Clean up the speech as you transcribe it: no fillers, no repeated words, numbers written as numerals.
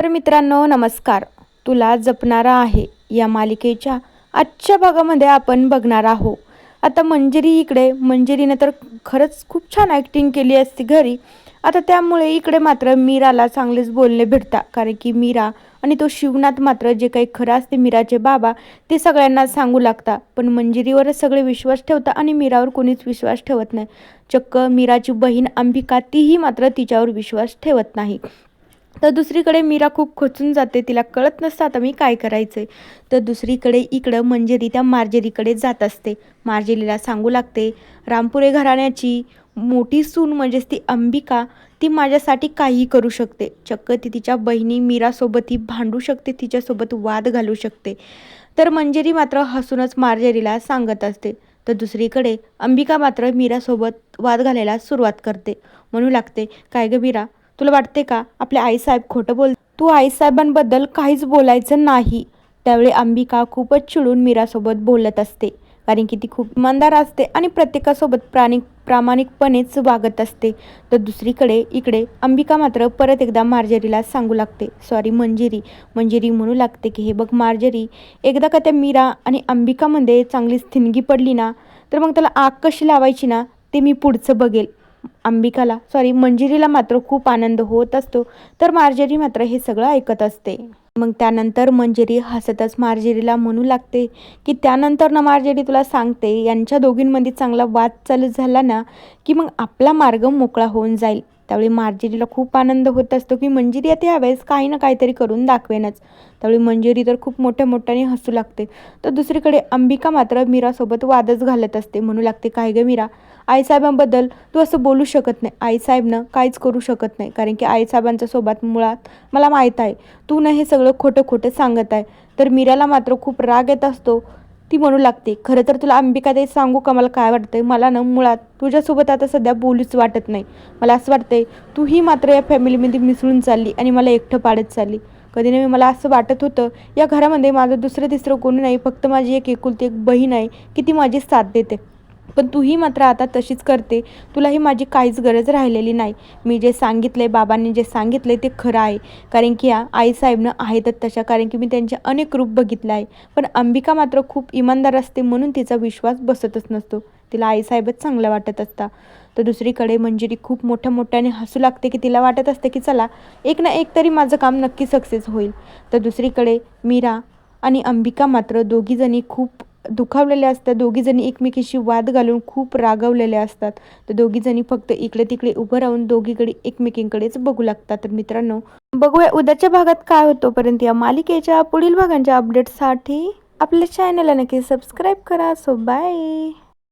तर मित्रांनो नमस्कार. तुला जपणारा आहे या मालिकेच्या आजच्या भागामध्ये आपण बघणार आहोत. आता मंजिरीनं तर खरंच खूप छान ॲक्टिंग केली असती घरी. आता त्यामुळे इकडे मात्र मीराला चांगलेच बोलणे भेटतात, कारण की मीरा आणि तो शिवनाथ मात्र जे काही खरं असते मीराचे बाबा ते सगळ्यांना सांगू लागतात. पण मंजिरीवरच सगळे विश्वास ठेवतात आणि मीरावर कोणीच विश्वास ठेवत नाही. चक्क मीराची बहीण अंबिका तीही मात्र तिच्यावर विश्वास ठेवत नाही. तर दुसरीकडे मीरा खूप खचून जाते, तिला कळत नसतं आता मी काय करायचं. तर दुसरीकडे इकडं मंजिरी त्या मार्जेरीकडे जात असते. मार्जेरीला सांगू लागते, रामपुरे घराण्याची मोठी सून म्हणजेच ती अंबिका, ती माझ्यासाठी काहीही करू शकते. चक्क ती तिच्या बहिणी मीरासोबतही भांडू शकते, तिच्यासोबत वाद घालू शकते. तर मंजिरी मात्र हसूनच मार्जेरीला सांगत असते. तर दुसरीकडे अंबिका मात्र मीरासोबत वाद घालायला सुरुवात करते. म्हणू लागते, काय गं मीरा, तुला वाटते का आपले आईसाहेब खोटं बोल, तू आईसाहेबांबद्दल काहीच बोलायचं नाही. त्यावेळी अंबिका खूपच चिडून मीरासोबत बोलत असते, कारण की ती खूप इमानदार असते आणि प्रत्येकासोबत प्रामाणिकपणेच वागत असते. तर दुसरीकडे इकडे अंबिका मात्र परत एकदा मार्जरीला सांगू लागते, सॉरी मंजिरी म्हणू लागते की हे बघ मार्जरी, एकदा का त्या मीरा आणि अंबिकामध्ये चांगली थिणगी पडली ना, तर मग त्याला आग कशी लावायची ना ते मी पुढचं बघेल. मंजिरीला मात्र खूप आनंद होत असतो. तर मार्जरी मात्र हे सगळं ऐकत असते. मग त्यानंतर मंजिरी हसतच मार्जरीला म्हणू लागते की त्यानंतर ना मार्जरी, तुला सांगते, यांच्या दोघींमध्ये चांगला वाद चालू झाला ना की मग आपला मार्ग मोकळा होऊन जाईल. त्यावेळी मार्जरीला खूप आनंद होत असतो की मंजिरी आता यावेळेस काही ना काहीतरी करून दाखवेनच. त्यावेळी मंजिरी तर खूप मोठ्याने हसू लागते. तर दुसरीकडे अंबिका मात्र मीरासोबत वादच घालत असते. म्हणू लागते, काय गं मीरा, आईसाहेबांबद्दल तू असं बोलू शकत नाही. आईसाहेबनं काहीच करू शकत नाही, कारण की आईसाहेबांच्या सोबत मुळात मला माहीत आहे तू ना हे सगळं खोटं सांगत आहे. तर मीराला मात्र खूप राग येत असतो. ती म्हणू लागते, खरं तर तुला अंबिका ते सांगू का मला काय वाटतंय, मला ना मुळात तुझ्यासोबत आता सध्या बोलूच वाटत नाही. मला असं वाटतंय तू ही मात्र या फॅमिलीमध्ये मिसळून चालली आणि मला एकटं पाडत चालली. कधी नव्हे मला असं वाटत होतं या घरामध्ये माझं दुसरं तिसरं कोणी नाही, फक्त माझी एक एकुलती एक बहीण आहे की ती माझी साथ देते. पण तूही मात्र आता तशीच करते. तुलाही माझी काहीच गरज राहिलेली नाही. मी जे सांगितलं बाबांनी जे सांगितलं ते खरं आहे, कारण की आईसाहेबनं आहेतच तशा, कारण की मी त्यांचे अनेक रूप बघितलं आहे. पण अंबिका मात्र खूप इमानदार असते, म्हणून तिचा विश्वास बसतच नसतो. तिला आईसाहेबच चांगलं वाटत असता. तर दुसरीकडे मंजिरी खूप मोठ्याने हसू लागते की तिला वाटत असते की चला एक ना एक तरी माझं काम नक्की सक्सेस होईल. तर दुसरीकडे मीरा आणि अंबिका मात्र दोघीजणी खूप दुखावलेल्या असतात. दोघीजणी एकमेकीशी वाद घालून खूप रागवलेल्या असतात. तर दोघीजणी फक्त इकडे तिकडे उभं राहून दोघीकडे एकमेकींकडेच बघू लागतात. तर मित्रांनो, बघूया उद्याच्या भागात काय होतो. पर्यंत या मालिकेच्या पुढील भागांच्या अपडेटसाठी आपल्या चॅनलला नक्की सबस्क्राईब करा. So bye.